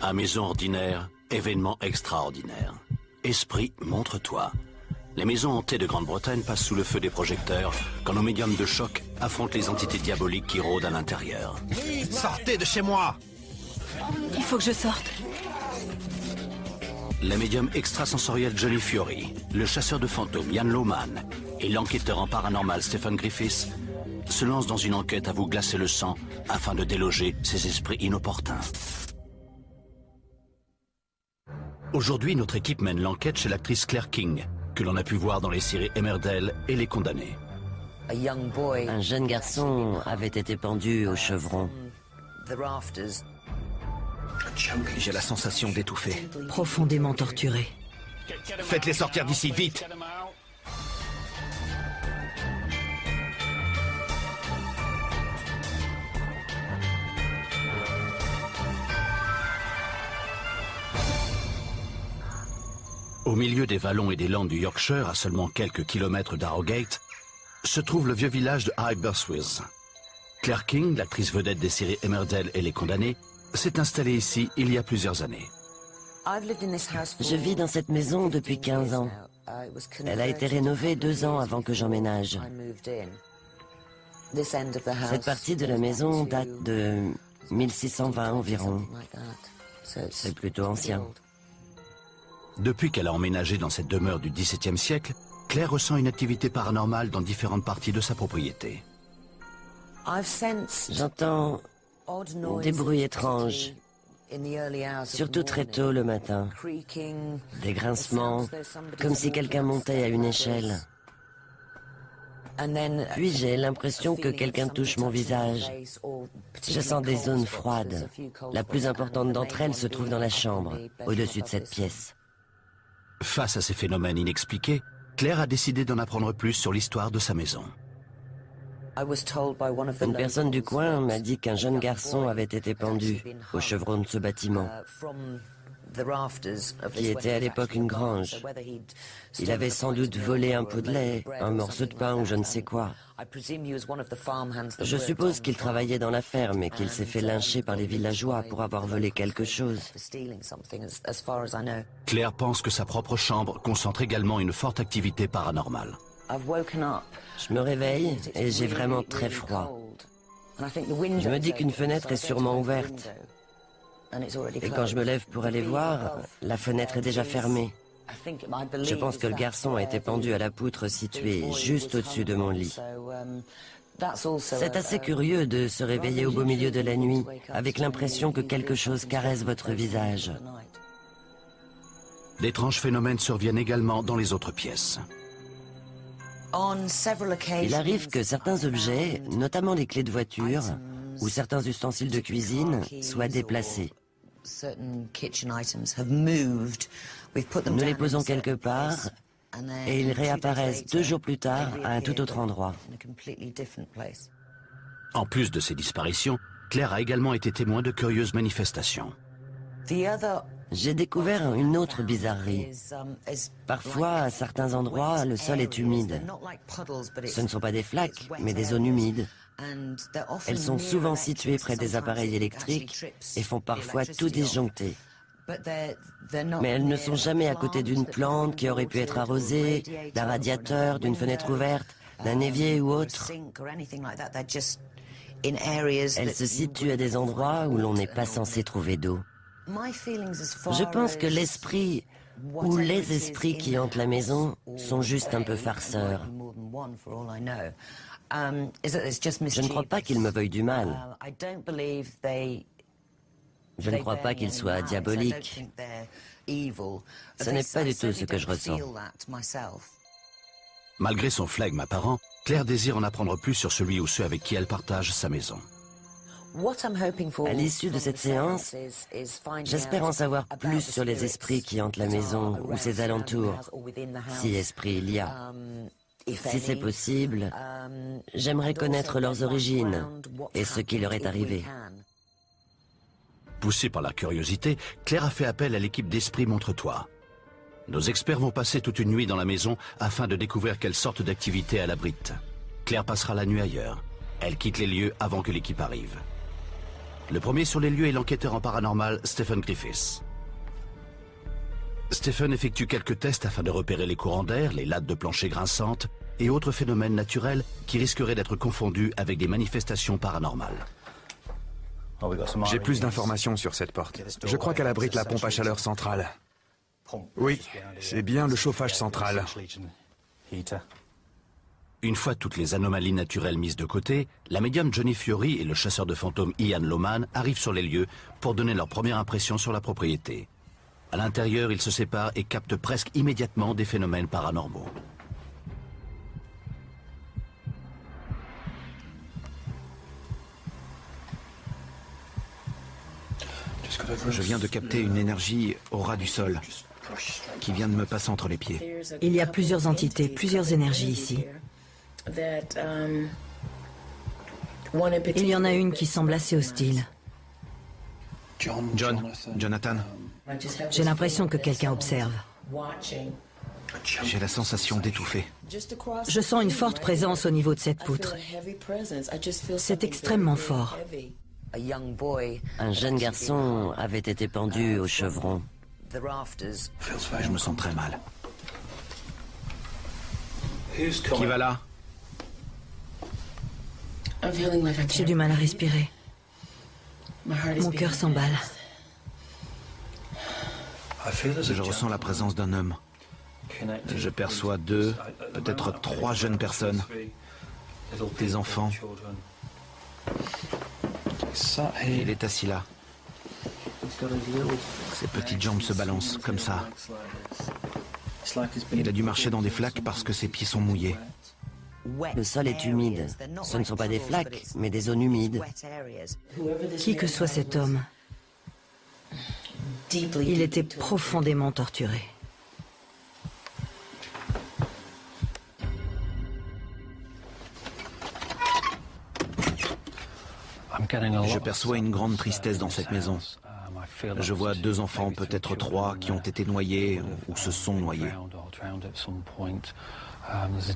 À maison ordinaire, événement extraordinaire. Esprit, montre-toi. Les maisons hantées de Grande-Bretagne passent sous le feu des projecteurs quand nos médiums de choc affrontent les entités diaboliques qui rôdent à l'intérieur. Sortez de chez moi! Il faut que je sorte. Les médiums extrasensoriels Johnny Fiori, le chasseur de fantômes Ian Lohman et l'enquêteur en paranormal Stephen Griffiths se lancent dans une enquête à vous glacer le sang afin de déloger ces esprits inopportuns. Aujourd'hui, notre équipe mène l'enquête chez l'actrice Claire King, que l'on a pu voir dans les séries Emmerdale et Les Condamnés. Un jeune garçon avait été pendu au chevron. J'ai la sensation d'étouffer. Profondément torturé. Faites-les sortir d'ici, vite! Au milieu des vallons et des landes du Yorkshire, à seulement quelques kilomètres d'Harrogate, se trouve le vieux village de Aberystwyth. Claire King, l'actrice vedette des séries Emmerdale et Les Condamnés, s'est installée ici il y a plusieurs années. Je vis dans cette maison depuis 15 ans. Elle a été rénovée 2 ans avant que j'emménage. Cette partie de la maison date de 1620 environ. C'est plutôt ancien. Depuis qu'elle a emménagé dans cette demeure du XVIIe siècle, Claire ressent une activité paranormale dans différentes parties de sa propriété. J'entends des bruits étranges, surtout très tôt le matin. Des grincements, comme si quelqu'un montait à une échelle. Puis j'ai l'impression que quelqu'un touche mon visage. Je sens des zones froides. La plus importante d'entre elles se trouve dans la chambre, au-dessus de cette pièce. Face à ces phénomènes inexpliqués, Claire a décidé d'en apprendre plus sur l'histoire de sa maison. Une personne du coin m'a dit qu'un jeune garçon avait été pendu au chevron de ce bâtiment, qui était à l'époque une grange. Il avait sans doute volé un pot de lait, un morceau de pain ou je ne sais quoi. Je suppose qu'il travaillait dans la ferme et qu'il s'est fait lyncher par les villageois pour avoir volé quelque chose. Claire pense que sa propre chambre concentre également une forte activité paranormale. Je me réveille et j'ai vraiment très froid. Je me dis qu'une fenêtre est sûrement ouverte. Et quand je me lève pour aller voir, la fenêtre est déjà fermée. Je pense que le garçon a été pendu à la poutre située juste au-dessus de mon lit. C'est assez curieux de se réveiller au beau milieu de la nuit avec l'impression que quelque chose caresse votre visage. D'étranges phénomènes surviennent également dans les autres pièces. Il arrive que certains objets, notamment les clés de voiture ou certains ustensiles de cuisine, soient déplacés. Nous les posons quelque part et ils réapparaissent 2 jours plus tard à un tout autre endroit. En plus de ces disparitions, Claire a également été témoin de curieuses manifestations. J'ai découvert une autre bizarrerie. Parfois, à certains endroits, le sol est humide. Ce ne sont pas des flaques, mais des zones humides. Elles sont souvent situées près des appareils électriques et font parfois tout disjoncter. Mais elles ne sont jamais à côté d'une plante qui aurait pu être arrosée, d'un radiateur, d'une fenêtre ouverte, d'un évier ou autre. Elles se situent à des endroits où l'on n'est pas censé trouver d'eau. Je pense que l'esprit ou les esprits qui hantent la maison sont juste un peu farceurs. Je ne crois pas qu'ils me veuillent du mal. Je ne crois pas qu'ils soient diaboliques. Ce n'est pas du tout ce que je ressens. Malgré son flegme apparent, Claire désire en apprendre plus sur celui ou ceux avec qui elle partage sa maison. À l'issue de cette séance, j'espère en savoir plus sur les esprits qui hantent la maison ou ses alentours, si esprits il y a. Si c'est possible, j'aimerais connaître leurs origines et ce qui leur est arrivé. Poussée par la curiosité, Claire a fait appel à l'équipe d'Esprit Montre-toi. Nos experts vont passer toute une nuit dans la maison afin de découvrir quelle sorte d'activité elle abrite. Claire passera la nuit ailleurs. Elle quitte les lieux avant que l'équipe arrive. Le premier sur les lieux est l'enquêteur en paranormal Stephen Griffiths. Stephen effectue quelques tests afin de repérer les courants d'air, les lattes de plancher grinçantes et autres phénomènes naturels qui risqueraient d'être confondus avec des manifestations paranormales. J'ai plus d'informations sur cette porte. Je crois qu'elle abrite la pompe à chaleur centrale. Oui, c'est bien le chauffage central. Une fois toutes les anomalies naturelles mises de côté, la médium Johnny Fury et le chasseur de fantômes Ian Loman arrivent sur les lieux pour donner leur première impression sur la propriété. À l'intérieur, ils se séparent et captent presque immédiatement des phénomènes paranormaux. Je viens de capter une énergie au ras du sol qui vient de me passer entre les pieds. Il y a plusieurs entités, plusieurs énergies ici. Il y en a une qui semble assez hostile. Jonathan, J'ai l'impression que quelqu'un observe. j'ai la sensation d'étouffer. Je sens une forte présence au niveau de cette poutre. C'est extrêmement fort. Un jeune garçon avait été pendu au chevron. Je me sens très mal. Qui va là? J'ai du mal à respirer. Mon cœur s'emballe. Je ressens la présence d'un homme. Je perçois 2, peut-être 3 jeunes personnes. Des enfants. Il est assis là. Ses petites jambes se balancent, comme ça. Il a dû marcher dans des flaques parce que ses pieds sont mouillés. Le sol est humide. Ce ne sont pas des flaques, mais des zones humides. Qui que soit cet homme, il était profondément torturé. Je perçois une grande tristesse dans cette maison. Je vois 2 enfants, peut-être 3, qui ont été noyés ou se sont noyés.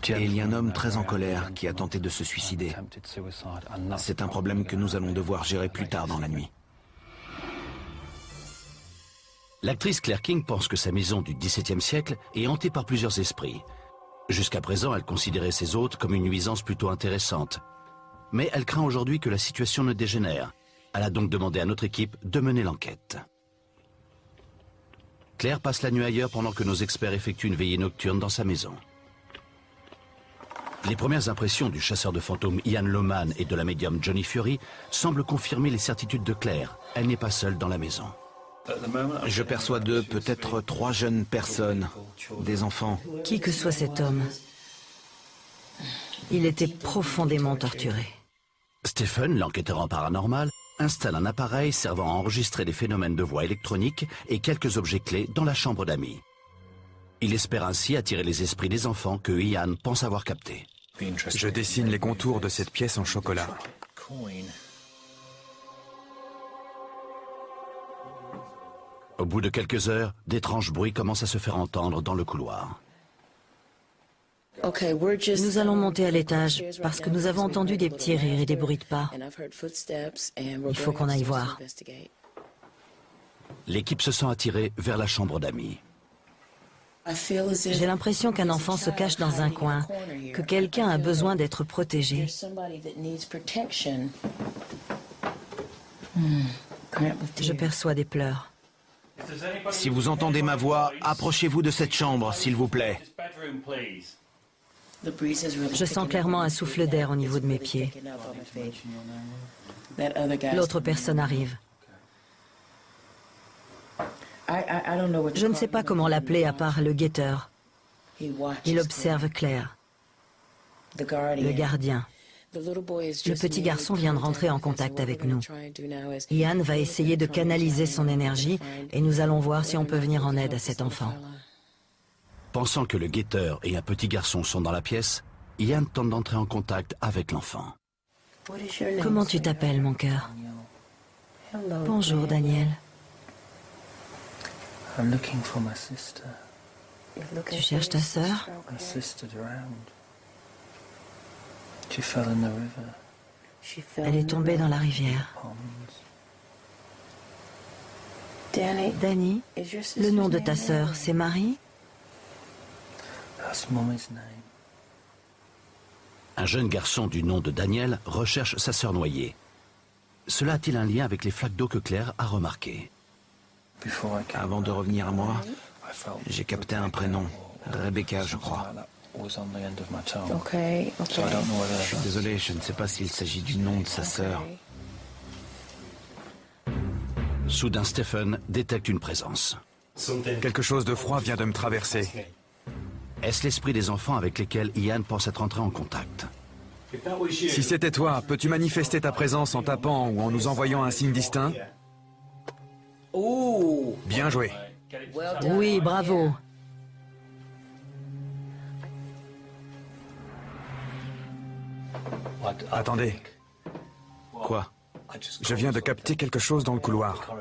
Et il y a un homme très en colère qui a tenté de se suicider. C'est un problème que nous allons devoir gérer plus tard dans la nuit. L'actrice Claire King pense que sa maison du XVIIe siècle est hantée par plusieurs esprits. Jusqu'à présent, elle considérait ses hôtes comme une nuisance plutôt intéressante. Mais elle craint aujourd'hui que la situation ne dégénère. Elle a donc demandé à notre équipe de mener l'enquête. Claire passe la nuit ailleurs pendant que nos experts effectuent une veillée nocturne dans sa maison. Les premières impressions du chasseur de fantômes Ian Loman et de la médium Johnny Fury semblent confirmer les certitudes de Claire. Elle n'est pas seule dans la maison. Je perçois 2, peut-être 3 jeunes personnes. Des enfants. Qui que soit cet homme, il était profondément torturé. Stephen, l'enquêteur en paranormal, installe un appareil servant à enregistrer des phénomènes de voix électroniques et quelques objets clés dans la chambre d'amis. Il espère ainsi attirer les esprits des enfants que Ian pense avoir captés. Je dessine les contours de cette pièce en chocolat. Au bout de quelques heures, d'étranges bruits commencent à se faire entendre dans le couloir. Nous allons monter à l'étage parce que nous avons entendu des petits rires et des bruits de pas. Il faut qu'on aille voir. L'équipe se sent attirée vers la chambre d'amis. J'ai l'impression qu'un enfant se cache dans un coin, que quelqu'un a besoin d'être protégé. Je perçois des pleurs. Si vous entendez ma voix, approchez-vous de cette chambre, s'il vous plaît. Je sens clairement un souffle d'air au niveau de mes pieds. L'autre personne arrive. Je ne sais pas comment l'appeler à part le guetteur. Il observe Claire, le gardien. Le petit garçon vient de rentrer en contact avec nous. Ian va essayer de canaliser son énergie et nous allons voir si on peut venir en aide à cet enfant. Pensant que le guetteur et un petit garçon sont dans la pièce, Ian tente d'entrer en contact avec l'enfant. Comment tu t'appelles, mon cœur? Bonjour, Daniel. Tu cherches ta sœur? Elle est tombée dans la rivière. Danny, le nom de ta sœur, c'est Marie? Un jeune garçon du nom de Daniel recherche sa sœur noyée. Cela a-t-il un lien avec les flaques d'eau que Claire a remarquées? Avant de revenir à moi, j'ai capté un prénom. Rebecca, je crois. Ok. Je suis désolé, je ne sais pas s'il s'agit du nom de sa sœur. Soudain, Stephen détecte une présence. Quelque chose de froid vient de me traverser. Est-ce l'esprit des enfants avec lesquels Ian pense être entré en contact? Si c'était toi, peux-tu manifester ta présence en tapant ou en nous envoyant un signe distinct? Bien joué. Oui, bravo. Attendez, Quoi? je viens de capter quelque chose dans le couloir.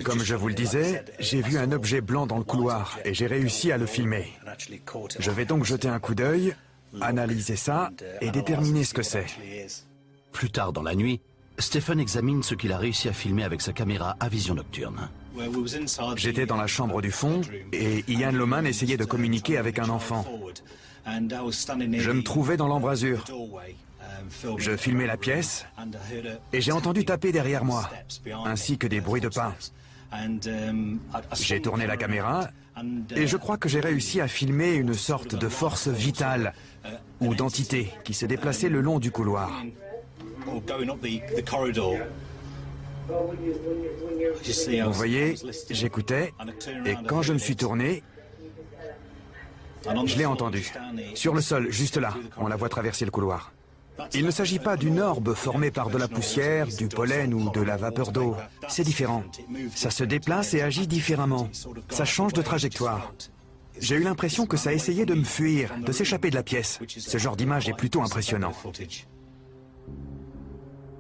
Comme je vous le disais, j'ai vu un objet blanc dans le couloir et j'ai réussi à le filmer. Je vais donc jeter un coup d'œil, analyser ça et déterminer ce que c'est. Plus tard dans la nuit, Stephen examine ce qu'il a réussi à filmer avec sa caméra à vision nocturne. J'étais dans la chambre du fond et Ian Loman essayait de communiquer avec un enfant. Je me trouvais dans l'embrasure. Je filmais la pièce et j'ai entendu taper derrière moi, ainsi que des bruits de pas. J'ai tourné la caméra et je crois que j'ai réussi à filmer une sorte de force vitale ou d'entité qui se déplaçait le long du couloir. Vous voyez, j'écoutais et quand je me suis tourné, je l'ai entendu. Sur le sol, juste là, on la voit traverser le couloir. Il ne s'agit pas d'une orbe formée par de la poussière, du pollen ou de la vapeur d'eau. C'est différent. Ça se déplace et agit différemment. Ça change de trajectoire. J'ai eu l'impression que ça essayait de me fuir, de s'échapper de la pièce. Ce genre d'image est plutôt impressionnant.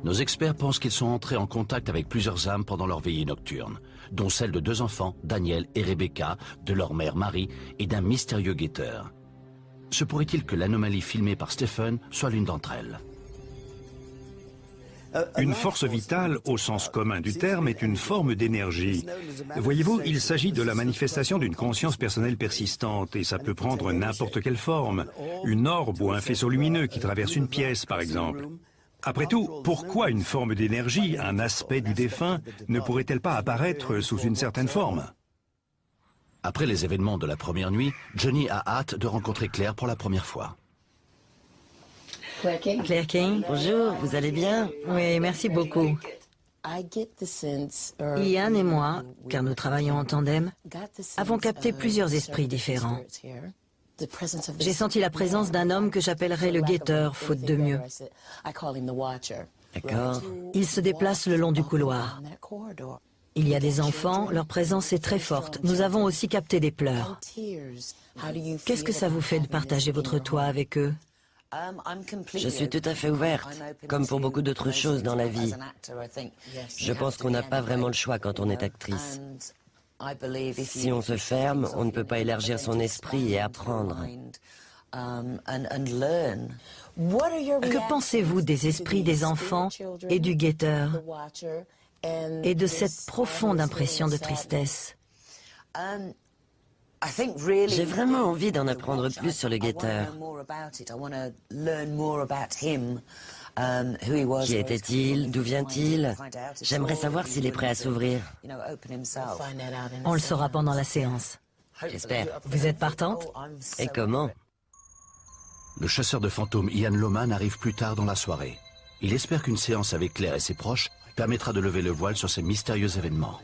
Nos experts pensent qu'ils sont entrés en contact avec plusieurs âmes pendant leur veillée nocturne, dont celle de deux enfants, Daniel et Rebecca, de leur mère Marie et d'un mystérieux guetteur. Se pourrait-il que l'anomalie filmée par Stephen soit l'une d'entre elles? Une force vitale, au sens commun du terme, est une forme d'énergie. Voyez-vous, il s'agit de la manifestation d'une conscience personnelle persistante, et ça peut prendre n'importe quelle forme. Une orbe ou un faisceau lumineux qui traverse une pièce, par exemple. Après tout, pourquoi une forme d'énergie, un aspect du défunt, ne pourrait-elle pas apparaître sous une certaine forme? Après les événements de la première nuit, Johnny a hâte de rencontrer Claire pour la première fois. Claire King. Bonjour, vous allez bien? Oui, merci beaucoup. Ian et moi, car nous travaillons en tandem, avons capté plusieurs esprits différents. J'ai senti la présence d'un homme que j'appellerais le guetteur, faute de mieux. D'accord. Il se déplace le long du couloir. Il y a des enfants, leur présence est très forte. Nous avons aussi capté des pleurs. Qu'est-ce que ça vous fait de partager votre toit avec eux? Je suis tout à fait ouverte, comme pour beaucoup d'autres choses dans la vie. Je pense qu'on n'a pas vraiment le choix quand on est actrice. Si on se ferme, on ne peut pas élargir son esprit et apprendre. Que pensez-vous des esprits des enfants et du guetteur et de cette profonde impression de tristesse? J'ai vraiment envie d'en apprendre plus sur le guetteur. Qui était-il? D'où vient-il? J'aimerais savoir s'il est prêt à s'ouvrir. On le saura pendant la séance. J'espère. Vous êtes partante? Et comment? Le chasseur de fantômes Ian Loman arrive plus tard dans la soirée. Il espère qu'une séance avec Claire et ses proches permettra de lever le voile sur ces mystérieux événements.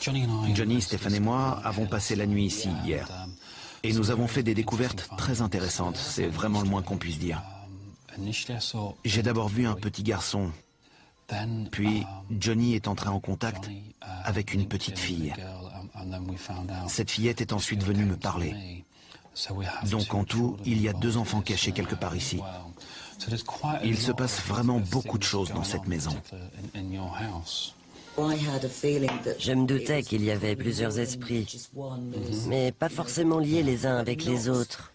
Johnny, Stephen et moi avons passé la nuit ici hier. Et nous avons fait des découvertes très intéressantes. C'est vraiment le moins qu'on puisse dire. J'ai d'abord vu un petit garçon. Puis Johnny est entré en contact avec une petite fille. Cette fillette est ensuite venue me parler. Donc en tout, il y a 2 enfants cachés quelque part ici. Il se passe vraiment beaucoup de choses dans cette maison. Je me doutais qu'il y avait plusieurs esprits, mais pas forcément liés les uns avec les autres.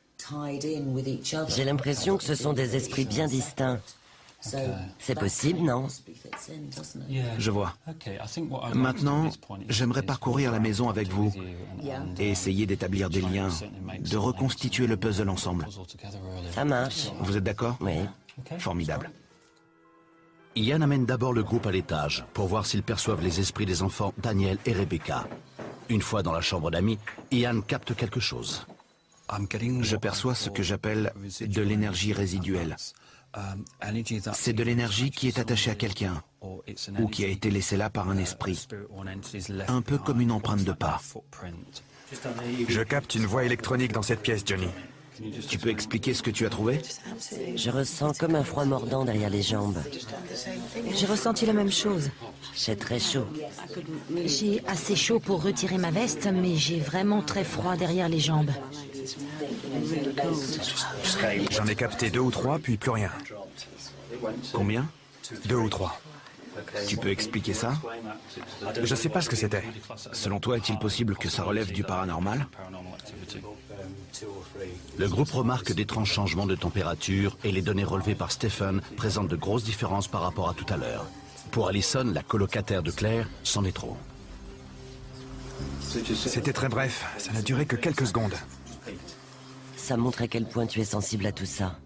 J'ai l'impression que ce sont des esprits bien distincts. C'est possible, non? Je vois. Maintenant, j'aimerais parcourir la maison avec vous et essayer d'établir des liens, de reconstituer le puzzle ensemble. Ça marche. Vous êtes d'accord? Oui. Formidable. Ian amène d'abord le groupe à l'étage pour voir s'ils perçoivent les esprits des enfants Daniel et Rebecca. Une fois dans la chambre d'amis, Ian capte quelque chose. Je perçois ce que j'appelle de l'énergie résiduelle. C'est de l'énergie qui est attachée à quelqu'un ou qui a été laissée là par un esprit, un peu comme une empreinte de pas. Je capte une voie électronique dans cette pièce, Johnny. Tu peux expliquer ce que tu as trouvé? Je ressens comme un froid mordant derrière les jambes. J'ai ressenti la même chose. J'ai très chaud. J'ai assez chaud pour retirer ma veste, mais j'ai vraiment très froid derrière les jambes. J'en ai capté 2 ou 3, puis plus rien. Combien? 2 ou 3. Tu peux expliquer ça? Je sais pas ce que c'était. Selon toi, est-il possible que ça relève du paranormal? Le groupe remarque d'étranges changements de température et les données relevées par Stephen présentent de grosses différences par rapport à tout à l'heure. Pour Allison, la colocataire de Claire, c'en est trop. C'était très bref, ça n'a duré que quelques secondes. Ça montre à quel point tu es sensible à tout ça.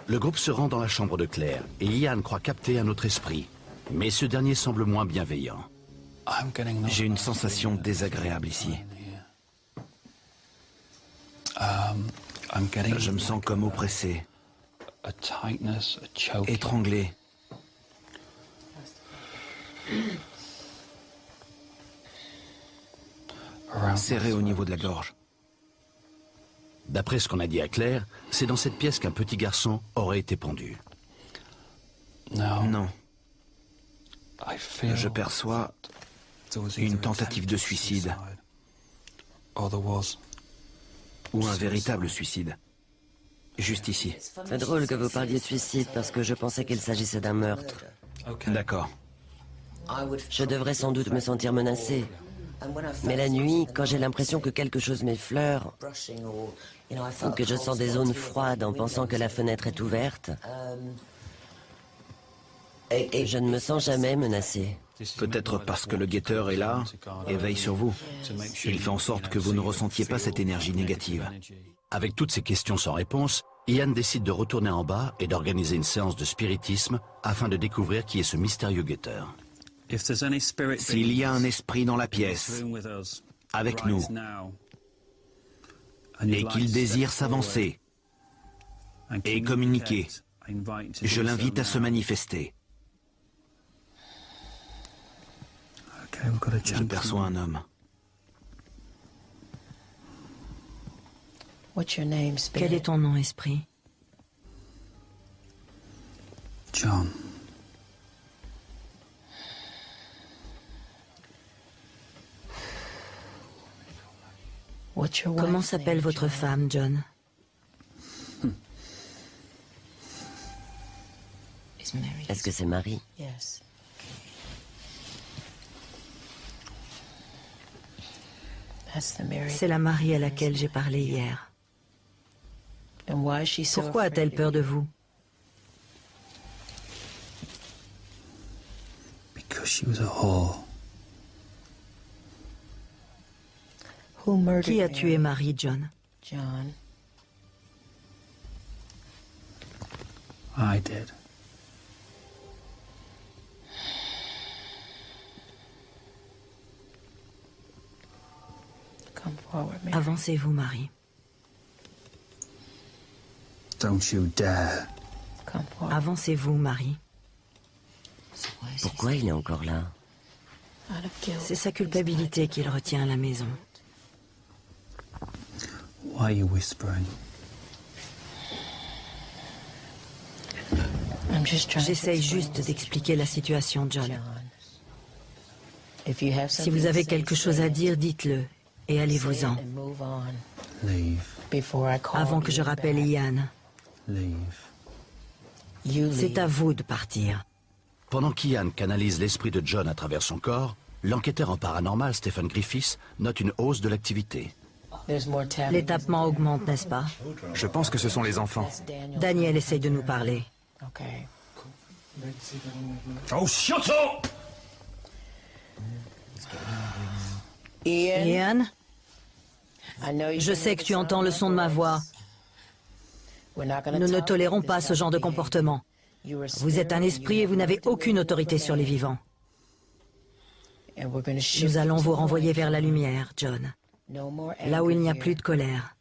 Le groupe se rend dans la chambre de Claire et Ian croit capter un autre esprit. Mais ce dernier semble moins bienveillant. J'ai une sensation désagréable ici. Je me sens comme oppressé, étranglé. Serré au niveau de la gorge. D'après ce qu'on a dit à Claire, c'est dans cette pièce qu'un petit garçon aurait été pendu. Non. Je perçois une tentative de suicide. Ou un véritable suicide. Juste ici. C'est drôle que vous parliez de suicide parce que je pensais qu'il s'agissait d'un meurtre. D'accord. Je devrais sans doute me sentir menacée. Mais la nuit, quand j'ai l'impression que quelque chose m'effleure, ou que je sens des zones froides en pensant que la fenêtre est ouverte, je ne me sens jamais menacée. Peut-être parce que le guetteur est là et veille sur vous. Il fait en sorte que vous ne ressentiez pas cette énergie négative. Avec toutes ces questions sans réponse, Ian décide de retourner en bas et d'organiser une séance de spiritisme afin de découvrir qui est ce mystérieux guetteur. S'il y a un esprit dans la pièce, avec nous, et qu'il désire s'avancer et communiquer, je l'invite à se manifester. Je perçois un homme. Quel est ton nom, esprit? John. Comment s'appelle votre femme, John? Est-ce que c'est Marie? C'est la Marie à laquelle j'ai parlé hier. Pourquoi a-t-elle peur de vous? Because she was a whore. Qui a tué Marie, John? I did. Avancez-vous, Marie. Don't you dare. Avancez-vous, Marie. Pourquoi il est encore là? C'est sa culpabilité qui le retient à la maison. Why are you whispering? J'essaye juste d'expliquer la situation, John. Si vous avez quelque chose à dire, dites-le. Et allez-vous-en. Leave. Avant que je rappelle Ian. Leave. C'est à vous de partir. Pendant qu'Ian canalise l'esprit de John à travers son corps, l'enquêteur en paranormal Stephen Griffiths note une hausse de l'activité. Les tapements augmentent, n'est-ce pas? Je pense que ce sont les enfants. Daniel essaye de nous parler. Oh, shut up! Ian, je sais que tu entends le son de ma voix. Nous ne tolérons pas ce genre de comportement. Vous êtes un esprit et vous n'avez aucune autorité sur les vivants. Nous allons vous renvoyer vers la lumière, John. Là où il n'y a plus de colère.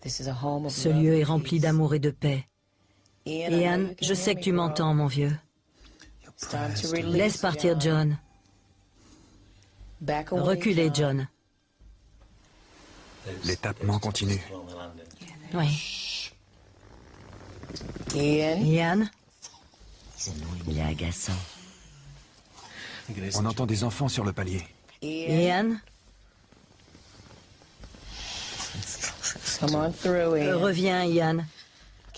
Ce lieu est rempli d'amour et de paix. Ian, je sais que tu m'entends, mon vieux. Laisse partir John. Reculez, John. Les tapements continuent. Oui. Ian, Il est agaçant. On entend des enfants sur le palier. Ian, reviens, Ian.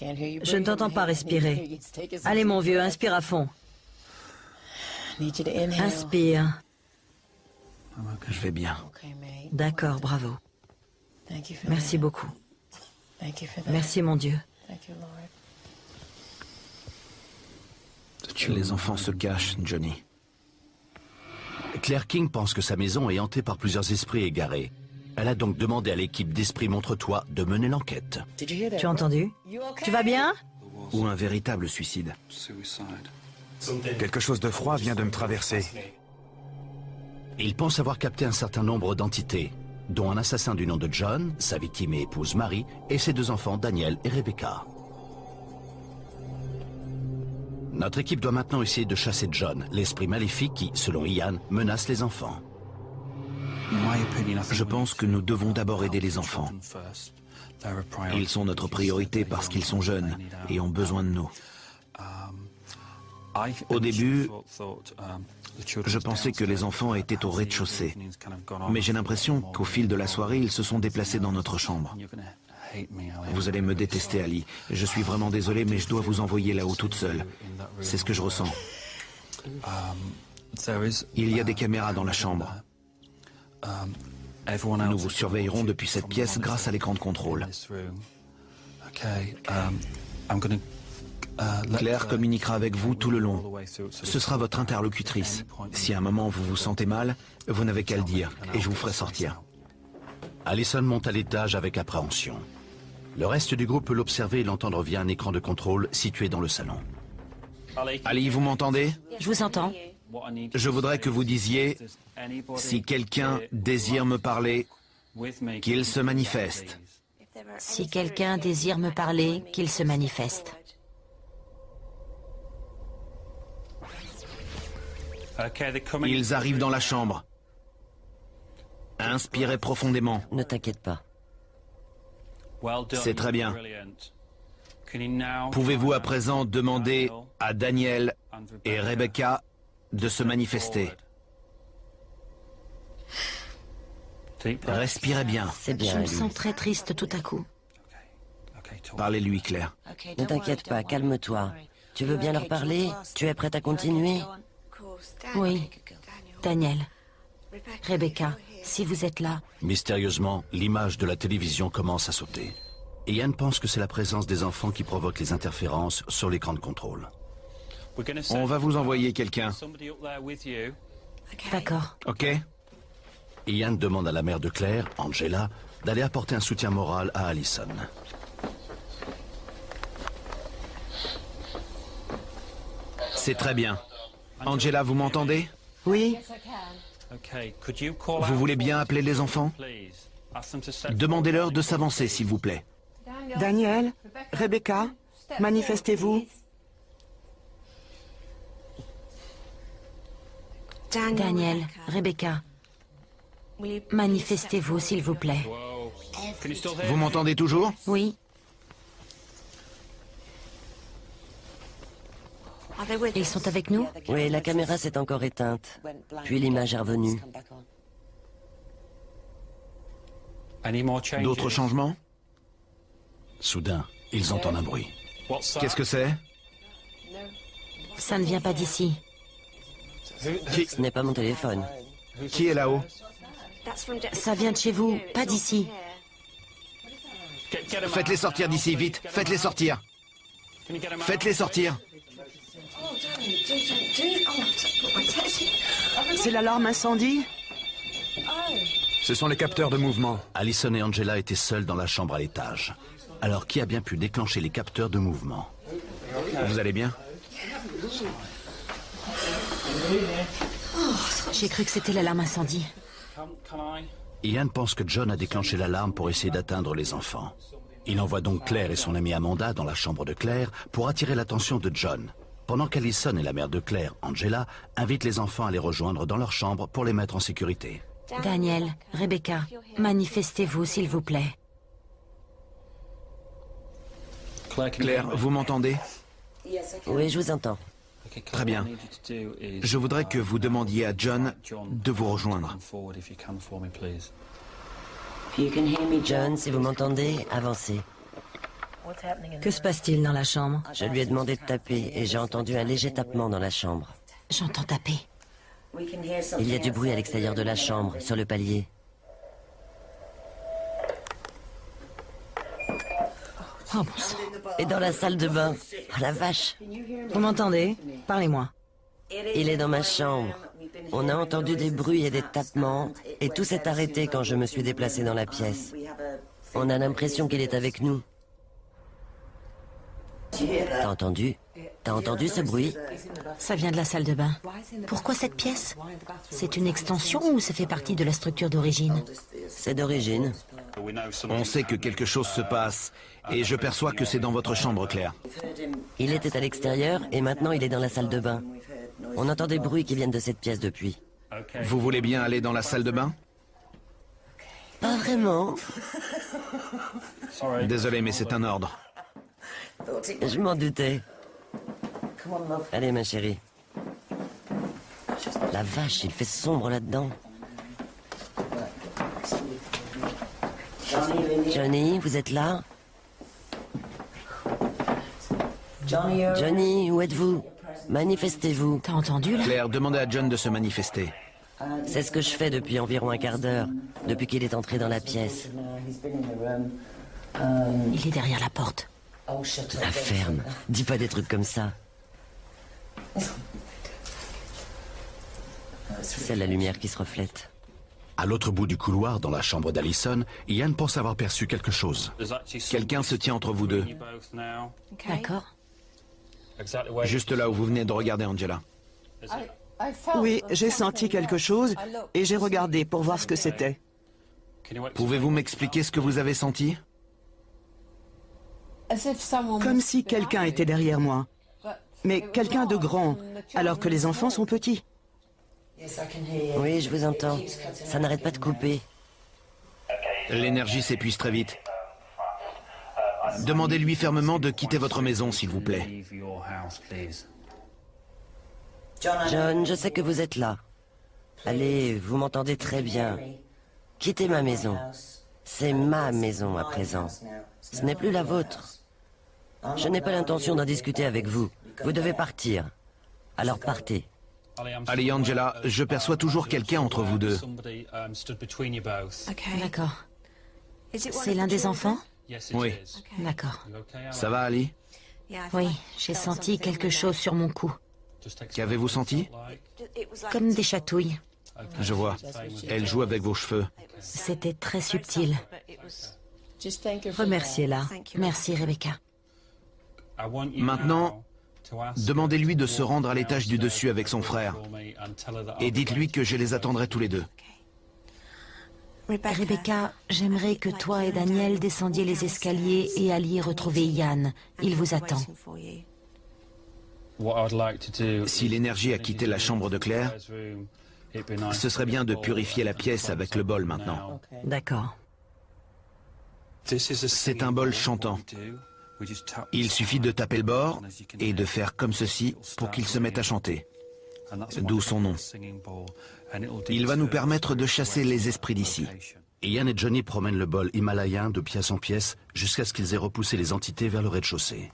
Je ne t'entends pas respirer. Allez, mon vieux, inspire à fond. Inspire. Je vais bien. D'accord, bravo. Merci beaucoup. Merci, mon Dieu. Les enfants se cachent, Johnny. Claire King pense que sa maison est hantée par plusieurs esprits égarés. Elle a donc demandé à l'équipe d'Esprit Montre-toi de mener l'enquête. Tu as entendu? Tu vas bien? Ou un véritable suicide. Quelque chose de froid vient de me traverser. Il pense avoir capté un certain nombre d'entités, dont un assassin du nom de John, sa victime et épouse Mary, et ses deux enfants Daniel et Rebecca. Notre équipe doit maintenant essayer de chasser John, l'esprit maléfique qui, selon Ian, menace les enfants. Je pense que nous devons d'abord aider les enfants. Ils sont notre priorité parce qu'ils sont jeunes et ont besoin de nous. Au début, je pensais que les enfants étaient au rez-de-chaussée. Mais j'ai l'impression qu'au fil de la soirée, ils se sont déplacés dans notre chambre. Vous allez me détester, Ali. Je suis vraiment désolé, mais je dois vous envoyer là-haut toute seule. C'est ce que je ressens. Il y a des caméras dans la chambre. Nous vous surveillerons depuis cette pièce grâce à l'écran de contrôle. Claire communiquera avec vous tout le long. Ce sera votre interlocutrice. Si à un moment vous vous sentez mal, vous n'avez qu'à le dire et je vous ferai sortir. Allison monte à l'étage avec appréhension. Le reste du groupe peut l'observer et l'entendre via un écran de contrôle situé dans le salon. Ali, vous m'entendez? Je vous entends. Je voudrais que vous disiez, si quelqu'un désire me parler, qu'il se manifeste. Si quelqu'un désire me parler, qu'il se manifeste. Ils arrivent dans la chambre. Inspirez profondément. Ne t'inquiète pas. C'est très bien. Pouvez-vous à présent demander à Daniel et Rebecca de se manifester? Respirez bien. C'est bien, Je me Ali. sens très triste tout à coup. Parlez-lui, Claire. Ne t'inquiète pas, calme-toi. Tu veux bien leur parler? Tu es prête à continuer? Oui. Daniel, Rebecca, si vous êtes là, Mystérieusement, l'image de la télévision commence à sauter. Ian pense que c'est la présence des enfants qui provoque les interférences sur l'écran de contrôle. On va vous envoyer quelqu'un. d'accord. Ok? Ian demande à la mère de Claire, Angela, d'aller apporter un soutien moral à Allison. C'est très bien. Angela, vous m'entendez? Oui, Vous voulez bien appeler les enfants? Demandez-leur de s'avancer, s'il vous plaît. Daniel, Rebecca, manifestez-vous. Daniel, Rebecca, manifestez-vous s'il vous plaît. Vous m'entendez toujours? Oui, ils sont avec nous? Oui, la caméra s'est encore éteinte. Puis l'image est revenue. D'autres changements? Soudain, ils entendent un bruit. Qu'est-ce que c'est? Ça ne vient pas d'ici. Ce n'est pas mon téléphone. Qui est là-haut? Ça vient de chez vous, pas d'ici. Faites-les sortir d'ici, vite. Faites-les sortir. Faites-les sortir. C'est l'alarme incendie? Ce sont les capteurs de mouvement. Allison et Angela étaient seuls dans la chambre à l'étage. Alors qui a bien pu déclencher les capteurs de mouvement? Vous allez bien? J'ai cru que c'était l'alarme incendie. Ian pense que John a déclenché l'alarme pour essayer d'atteindre les enfants. Il envoie donc Claire et son amie Amanda dans la chambre de Claire pour attirer l'attention de John, pendant qu'Allison et la mère de Claire, Angela, invitent les enfants à les rejoindre dans leur chambre pour les mettre en sécurité. Daniel, Rebecca, manifestez-vous s'il vous plaît. Claire, vous m'entendez? Oui, je vous entends. Très bien. Je voudrais que vous demandiez à John de vous rejoindre. John, si vous m'entendez, avancez. Que se passe-t-il dans la chambre? Je lui ai demandé de taper et j'ai entendu un léger tapement dans la chambre. J'entends taper. Il y a du bruit à l'extérieur de la chambre, sur le palier. Oh bon sang. Et dans la salle de bain. Oh la vache! Vous m'entendez? Parlez-moi. Il est dans ma chambre. On a entendu des bruits et des tapements, et tout s'est arrêté quand je me suis déplacé dans la pièce. On a l'impression qu'il est avec nous. T'as entendu? T'as entendu ce bruit? Ça vient de la salle de bain. Pourquoi cette pièce? C'est une extension ou ça fait partie de la structure d'origine? C'est d'origine. On sait que quelque chose se passe, et je perçois que c'est dans votre chambre, Claire. Il était à l'extérieur et maintenant il est dans la salle de bain. On entend des bruits qui viennent de cette pièce depuis. Vous voulez bien aller dans la salle de bain? Pas vraiment. Désolé, mais c'est un ordre. Je m'en doutais. Allez, ma chérie. La vache, il fait sombre là-dedans. Johnny, vous êtes là? Johnny, où êtes-vous? Manifestez-vous. T'as entendu là? Claire, demandez à John de se manifester. C'est ce que je fais depuis environ un quart d'heure, depuis qu'il est entré dans la pièce. Il est derrière la porte. La ferme. Dis pas des trucs comme ça. C'est la lumière qui se reflète. À l'autre bout du couloir, dans la chambre d'Allison, Ian pense avoir perçu quelque chose. Quelqu'un se tient entre vous deux. D'accord. Juste là où vous venez de regarder Angela. Oui, j'ai senti quelque chose et j'ai regardé pour voir ce que c'était. Pouvez-vous m'expliquer ce que vous avez senti? Comme si quelqu'un était derrière moi. Mais quelqu'un de grand, alors que les enfants sont petits. Oui, je vous entends. Ça n'arrête pas de couper. L'énergie s'épuise très vite. Demandez-lui fermement de quitter votre maison, s'il vous plaît. John, je sais que vous êtes là. Allez, vous m'entendez très bien. Quittez ma maison. C'est ma maison à présent. Ce n'est plus la vôtre. Je n'ai pas l'intention d'en discuter avec vous. Vous devez partir. Alors partez. Allez, Angela, je perçois toujours quelqu'un entre vous deux. D'accord. C'est l'un des enfants? Oui. D'accord. Ça va, Ali? Oui, j'ai senti quelque chose sur mon cou. Qu'avez-vous senti? Comme des chatouilles. Je vois. Elle joue avec vos cheveux. C'était très subtil. Remerciez-la. Merci, Rebecca. Maintenant, demandez-lui de se rendre à l'étage du dessus avec son frère. Et dites-lui que je les attendrai tous les deux. Rebecca, j'aimerais que toi et Daniel descendiez les escaliers et alliez retrouver Ian. Il vous attend. Si l'énergie a quitté la chambre de Claire, ce serait bien de purifier la pièce avec le bol maintenant. D'accord. C'est un bol chantant. Il suffit de taper le bord et de faire comme ceci pour qu'il se mette à chanter. D'où son nom. Il va nous permettre de chasser les esprits d'ici. Ian et Johnny promènent le bol himalayen de pièce en pièce jusqu'à ce qu'ils aient repoussé les entités vers le rez-de-chaussée.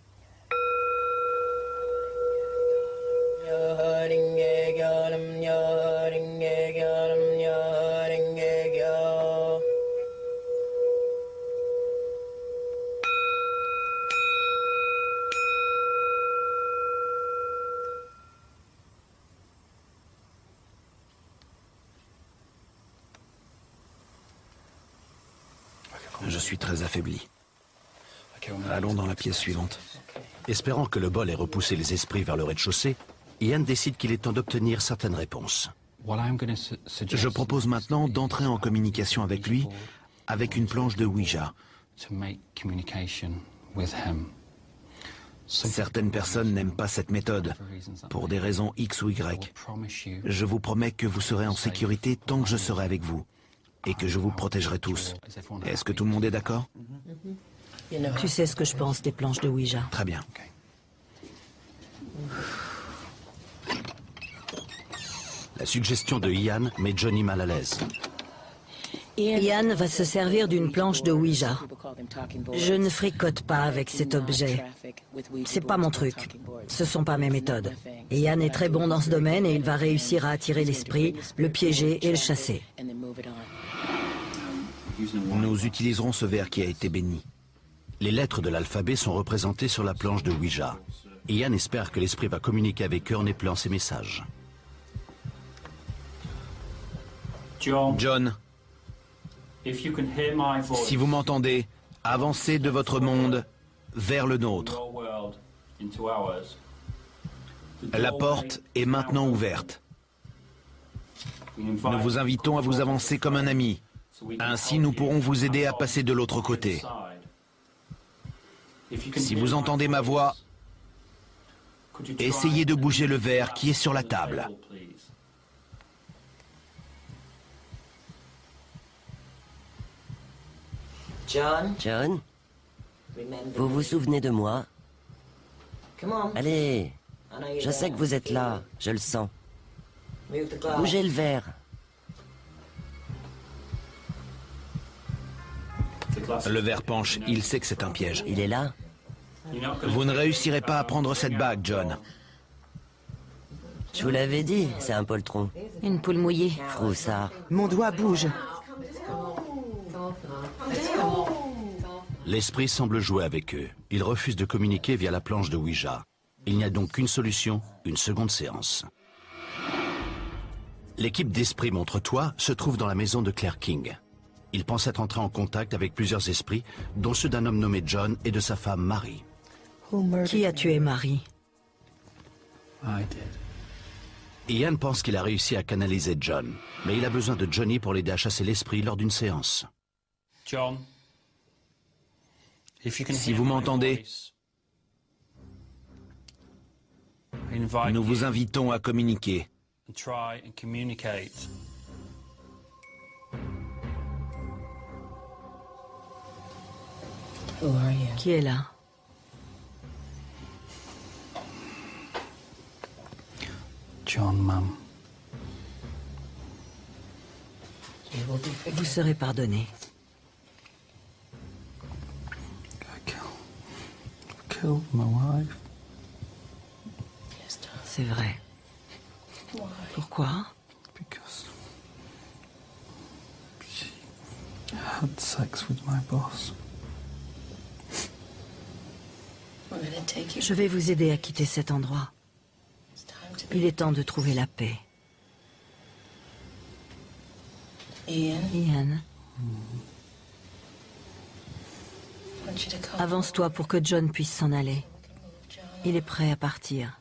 Je suis très affaibli. Allons dans la pièce suivante. Espérant que le bol ait repoussé les esprits vers le rez-de-chaussée, Ian décide qu'il est temps d'obtenir certaines réponses. Je propose maintenant d'entrer en communication avec lui avec une planche de Ouija. Certaines personnes n'aiment pas cette méthode, pour des raisons X ou Y. Je vous promets que vous serez en sécurité tant que je serai avec vous, et que je vous protégerai tous. Est-ce que tout le monde est d'accord? Tu sais ce que je pense des planches de Ouija. Très bien. La suggestion de Ian met Johnny mal à l'aise. Ian va se servir d'une planche de Ouija. Je ne fricote pas avec cet objet. C'est pas mon truc. Ce sont pas mes méthodes. Ian est très bon dans ce domaine et il va réussir à attirer l'esprit, le piéger et le chasser. Nous utiliserons ce verre qui a été béni. Les lettres de l'alphabet sont représentées sur la planche de Ouija. Ian espère que l'esprit va communiquer avec eux en épelant ses messages. John, si vous m'entendez, avancez de votre monde vers le nôtre. La porte est maintenant ouverte. Nous vous invitons à vous avancer comme un ami. Ainsi, nous pourrons vous aider à passer de l'autre côté. Si vous entendez ma voix, essayez de bouger le verre qui est sur la table. John, vous vous souvenez de moi? Allez, je sais que vous êtes là, je le sens. Bougez le verre. Le verre penche, il sait que c'est un piège. Il est là? Vous ne réussirez pas à prendre cette bague, John. Je vous l'avais dit, c'est un poltron. Une poule mouillée. Froussard. Mon doigt bouge. L'esprit semble jouer avec eux. Ils refusent de communiquer via la planche de Ouija. Il n'y a donc qu'une solution, une seconde séance. L'équipe d'Esprit Montre-toi se trouve dans la maison de Claire King. Ils pensent être entrés en contact avec plusieurs esprits, dont ceux d'un homme nommé John et de sa femme Mary. Qui a tué Marie? Ian pense qu'il a réussi à canaliser John, mais il a besoin de Johnny pour l'aider à chasser l'esprit lors d'une séance. Si vous m'entendez, nous vous invitons à communiquer. Qui est là? John, Mum. Vous serez pardonné. I killed my wife. C'est vrai. Pourquoi? Because she had sex with my boss. Je vais vous aider à quitter cet endroit. Il est temps de trouver la paix. Ian. Avance-toi pour que John puisse s'en aller. Il est prêt à partir.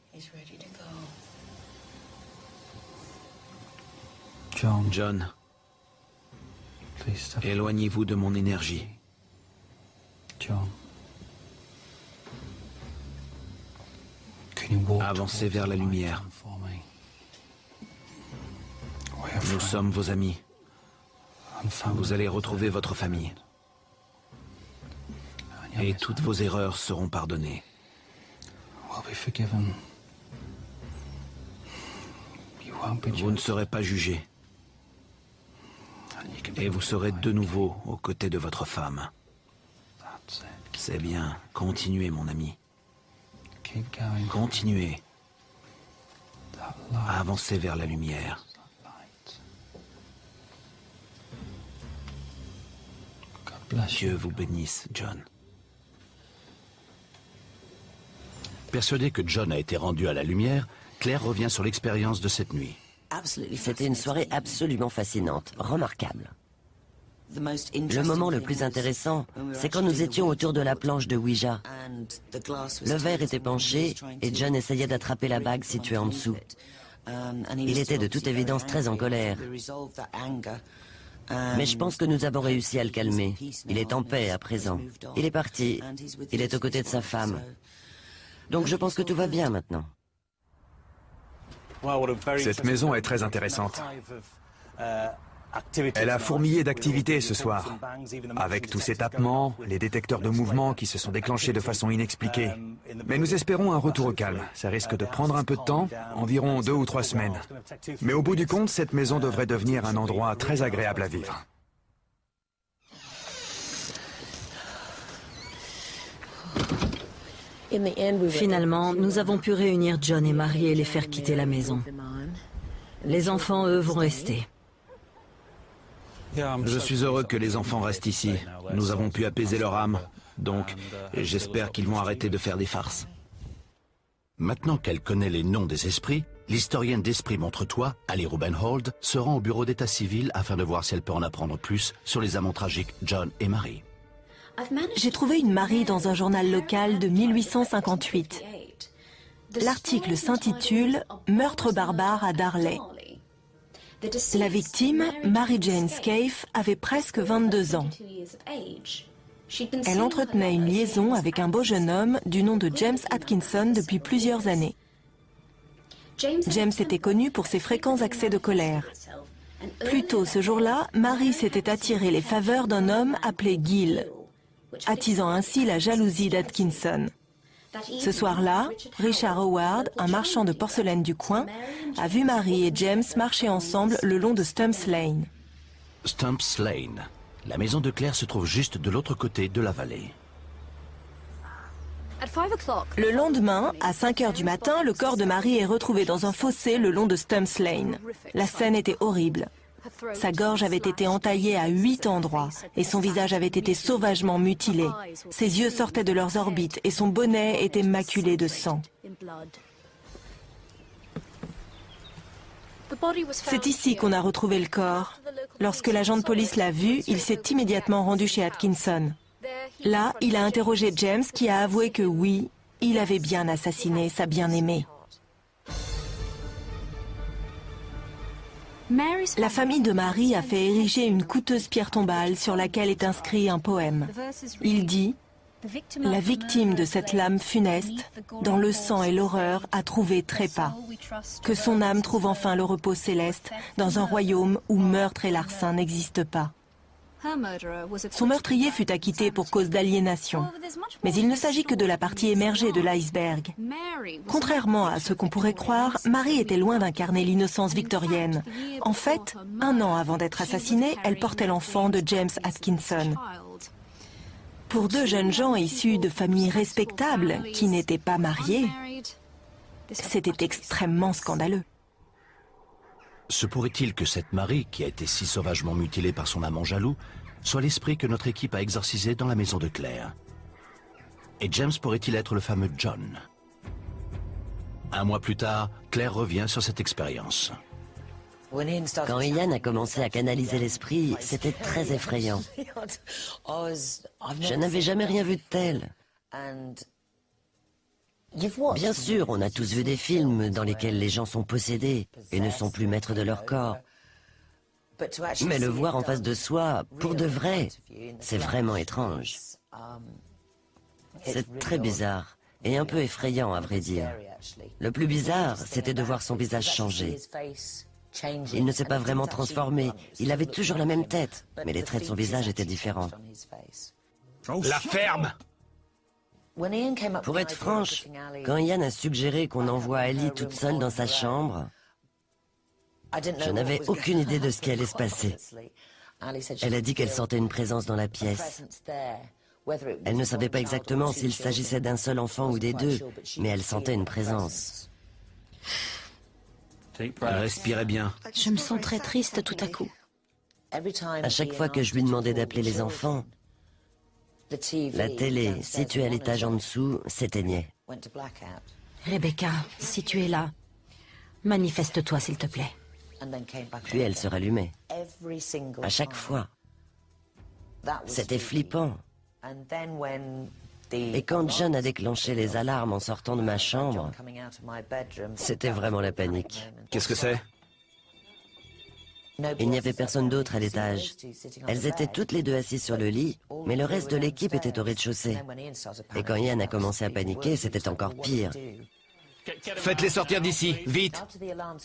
John, Please step. éloignez-vous de mon énergie. John. Can you walk Avancez towards vers la the light lumière. for me? We are Nous friends sommes vos amis. and family. Vous allez retrouver votre famille. And your Et miss toutes vos erreurs seront pardonnées. will be forgiven. You won't be Vous ne judged. serez pas jugés. And you can be Et vous with serez your de wife. nouveau aux côtés de votre femme. That's it. C'est bien. Continuez, mon ami. Keep going. Continuez That à light. avancer vers la lumière. That light. God bless Dieu you. vous bénisse, John. Persuadé que John a été rendu à la lumière, Claire revient sur l'expérience de cette nuit. C'était une soirée absolument fascinante, remarquable. Le moment le plus intéressant, c'est quand nous étions autour de la planche de Ouija. Le verre était penché et John essayait d'attraper la bague située en dessous. Il était de toute évidence très en colère. Mais je pense que nous avons réussi à le calmer. Il est en paix à présent. Il est parti. Il est aux côtés de sa femme. Donc je pense que tout va bien maintenant. Cette maison est très intéressante. Elle a fourmillé d'activités ce soir, avec tous ces tapements, les détecteurs de mouvement qui se sont déclenchés de façon inexpliquée. Mais nous espérons un retour au calme. Ça risque de prendre un peu de temps, environ 2 ou 3 semaines. Mais au bout du compte, cette maison devrait devenir un endroit très agréable à vivre. Finalement, nous avons pu réunir John et Marie et les faire quitter la maison. Les enfants, eux, vont rester. Je suis heureux que les enfants restent ici. Nous avons pu apaiser leur âme. Donc, j'espère qu'ils vont arrêter de faire des farces. Maintenant qu'elle connaît les noms des esprits, l'historienne d'esprit Montre-toi, Ali Rubenhold, se rend au bureau d'état civil afin de voir si elle peut en apprendre plus sur les amants tragiques John et Marie. J'ai trouvé une Marie dans un journal local de 1858. L'article s'intitule « Meurtre barbare à Darley ». La victime, Mary Jane Scaife, avait presque 22 ans. Elle entretenait une liaison avec un beau jeune homme du nom de James Atkinson depuis plusieurs années. James était connu pour ses fréquents accès de colère. Plus tôt ce jour-là, Mary s'était attiré les faveurs d'un homme appelé Gill, attisant ainsi la jalousie d'Atkinson. Ce soir-là, Richard Howard, un marchand de porcelaine du coin, a vu Mary et James marcher ensemble le long de Stumps Lane. Stumps Lane. La maison de Claire se trouve juste de l'autre côté de la vallée. Le lendemain, à 5 heures du matin, le corps de Mary est retrouvé dans un fossé le long de Stumps Lane. La scène était horrible. Sa gorge avait été entaillée à 8 endroits et son visage avait été sauvagement mutilé. Ses yeux sortaient de leurs orbites et son bonnet était maculé de sang. C'est ici qu'on a retrouvé le corps. Lorsque l'agent de police l'a vu, il s'est immédiatement rendu chez Atkinson. Là, il a interrogé James qui a avoué que oui, il avait bien assassiné sa bien-aimée. La famille de Marie a fait ériger une coûteuse pierre tombale sur laquelle est inscrit un poème. Il dit « La victime de cette lame funeste, dans le sang et l'horreur, a trouvé trépas. Que son âme trouve enfin le repos céleste, dans un royaume où meurtre et larcin n'existent pas. » Son meurtrier fut acquitté pour cause d'aliénation. Mais il ne s'agit que de la partie émergée de l'iceberg. Contrairement à ce qu'on pourrait croire, Marie était loin d'incarner l'innocence victorienne. En fait, 1 an avant d'être assassinée, elle portait l'enfant de James Atkinson. Pour 2 jeunes gens issus de familles respectables qui n'étaient pas mariés, c'était extrêmement scandaleux. Se pourrait-il que cette Marie, qui a été si sauvagement mutilée par son amant jaloux, soit l'esprit que notre équipe a exorcisé dans la maison de Claire? Et James pourrait-il être le fameux John? 1 mois plus tard, Claire revient sur cette expérience. Quand Ian a commencé à canaliser l'esprit, c'était très effrayant. Je n'avais jamais rien vu de tel. Bien sûr, on a tous vu des films dans lesquels les gens sont possédés et ne sont plus maîtres de leur corps. Mais le voir en face de soi, pour de vrai, c'est vraiment étrange. C'est très bizarre et un peu effrayant, à vrai dire. Le plus bizarre, c'était de voir son visage changer. Il ne s'est pas vraiment transformé, il avait toujours la même tête, mais les traits de son visage étaient différents. La ferme! Pour être franche, quand Ian a suggéré qu'on envoie Ali toute seule dans sa chambre, je n'avais aucune idée de ce qui allait se passer. Elle a dit qu'elle sentait une présence dans la pièce. Elle ne savait pas exactement s'il s'agissait d'un seul enfant ou des 2, mais elle sentait une présence. Respirez bien. Je me sens très triste tout à coup. À chaque fois que je lui demandais d'appeler les enfants, la télé, située à l'étage en dessous, s'éteignait. Rebecca, si tu es là, manifeste-toi s'il te plaît. Puis elle se rallumait. À chaque fois. C'était flippant. Et quand John a déclenché les alarmes en sortant de ma chambre, c'était vraiment la panique. Qu'est-ce que c'est? Il n'y avait personne d'autre à l'étage. Elles étaient toutes les deux assises sur le lit, mais le reste de l'équipe était au rez-de-chaussée. Et quand Ian a commencé à paniquer, c'était encore pire. Faites-les sortir d'ici, vite!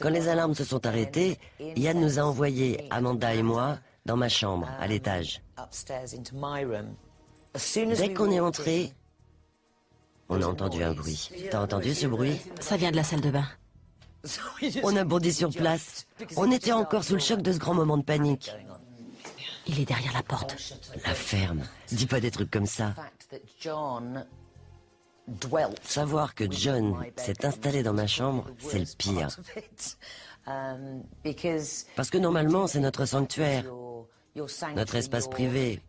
Quand les alarmes se sont arrêtées, Ian nous a envoyés, Amanda et moi, dans ma chambre, à l'étage. Dès qu'on est entré, on a entendu un bruit. T'as entendu ce bruit? Ça vient de la salle de bain. On a bondi sur place. On était encore sous le choc de ce grand moment de panique. Il est derrière la porte. La ferme. Dis pas des trucs comme ça. Savoir que John s'est installé dans ma chambre, c'est le pire. Parce que normalement, c'est notre sanctuaire, notre espace privé,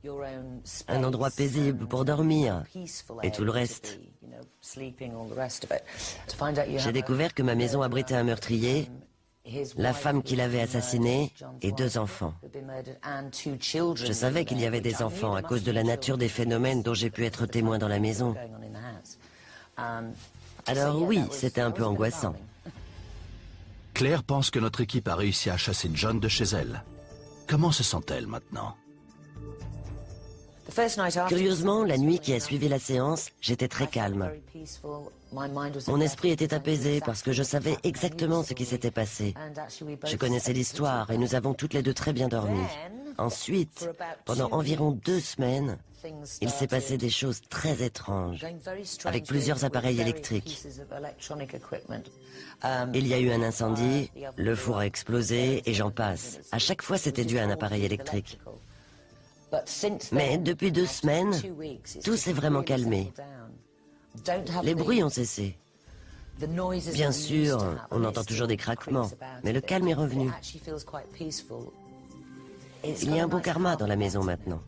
un endroit paisible pour dormir, et tout le reste. J'ai découvert que ma maison abritait un meurtrier, la femme qui l'avait assassiné et 2 enfants. Je savais qu'il y avait des enfants à cause de la nature des phénomènes dont j'ai pu être témoin dans la maison. Alors oui, c'était un peu angoissant. Claire pense que notre équipe a réussi à chasser John de chez elle. Comment se sent-elle maintenant? Curieusement, la nuit qui a suivi la séance, j'étais très calme. Mon esprit était apaisé parce que je savais exactement ce qui s'était passé. Je connaissais l'histoire et nous avons toutes les deux très bien dormi. Ensuite, pendant environ 2 semaines, il s'est passé des choses très étranges, avec plusieurs appareils électriques. Il y a eu un incendie, le four a explosé et j'en passe. À chaque fois, c'était dû à un appareil électrique. Mais depuis 2 semaines, tout s'est vraiment calmé. Les bruits ont cessé. Bien sûr, on entend toujours des craquements, mais le calme est revenu. Il y a un bon karma dans la maison maintenant.